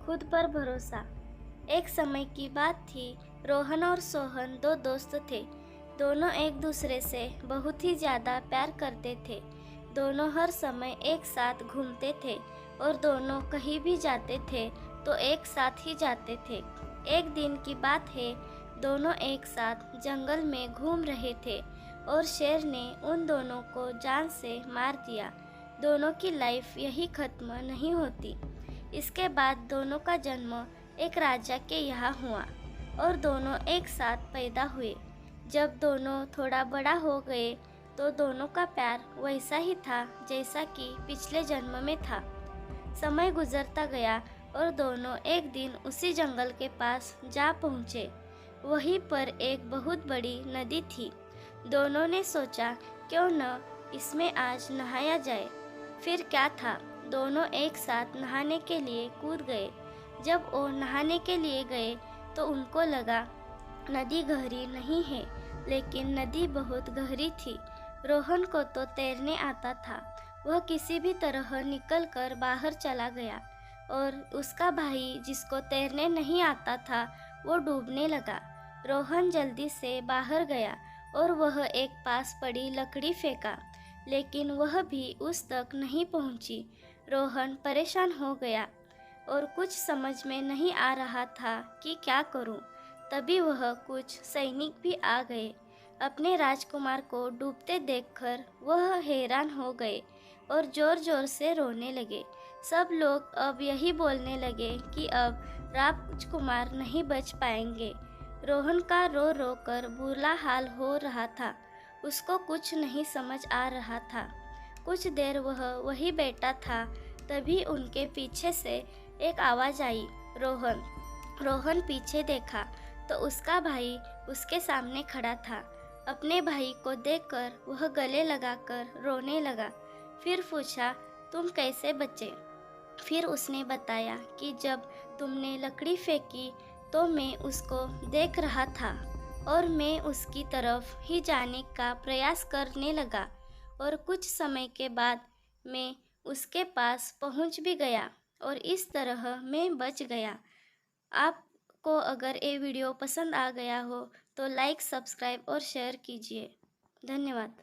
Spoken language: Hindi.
खुद पर भरोसा। एक समय की बात थी। रोहन और सोहन दो दोस्त थे। दोनों एक दूसरे से बहुत ही ज़्यादा प्यार करते थे। दोनों हर समय एक साथ घूमते थे और दोनों कहीं भी जाते थे तो एक साथ ही जाते थे। एक दिन की बात है, दोनों एक साथ जंगल में घूम रहे थे और शेर ने उन दोनों को जान से मार दिया। दोनों की लाइफ यही खत्म नहीं होती। इसके बाद दोनों का जन्म एक राजा के यहाँ हुआ और दोनों एक साथ पैदा हुए। जब दोनों थोड़ा बड़ा हो गए तो दोनों का प्यार वैसा ही था जैसा कि पिछले जन्म में था। समय गुजरता गया और दोनों एक दिन उसी जंगल के पास जा पहुँचे। वहीं पर एक बहुत बड़ी नदी थी। दोनों ने सोचा, क्यों न इसमें आज नहाया जाए। फिर क्या था, दोनों एक साथ नहाने के लिए कूद गए। जब वो नहाने के लिए गए तो उनको लगा नदी गहरी नहीं है, लेकिन नदी बहुत गहरी थी। रोहन को तो तैरने आता था। वह किसी भी तरह निकलकर बाहर चला गया और उसका भाई जिसको तैरने नहीं आता था वो डूबने लगा। रोहन जल्दी से बाहर गया और वह एक पास पड़ी लकड़ी फेंका, लेकिन वह भी उस तक नहीं पहुंची। रोहन परेशान हो गया और कुछ समझ में नहीं आ रहा था कि क्या करूं। तभी वह कुछ सैनिक भी आ गए। अपने राजकुमार को डूबते देखकर वह हैरान हो गए और जोर जोर से रोने लगे। सब लोग अब यही बोलने लगे कि अब राजकुमार नहीं बच पाएंगे। रोहन का रो रो कर बुरा हाल हो रहा था। उसको कुछ नहीं समझ आ रहा था। कुछ देर वह वही बैठा था। तभी उनके पीछे से एक आवाज़ आई, रोहन। रोहन पीछे देखा तो उसका भाई उसके सामने खड़ा था। अपने भाई को देखकर वह गले लगाकर रोने लगा। फिर पूछा, तुम कैसे बचे? फिर उसने बताया कि जब तुमने लकड़ी फेंकी तो मैं उसको देख रहा था और मैं उसकी तरफ ही जाने का प्रयास करने लगा और कुछ समय के बाद मैं उसके पास पहुंच भी गया और इस तरह मैं बच गया। आपको अगर ये वीडियो पसंद आ गया हो तो लाइक, सब्सक्राइब और शेयर कीजिए। धन्यवाद।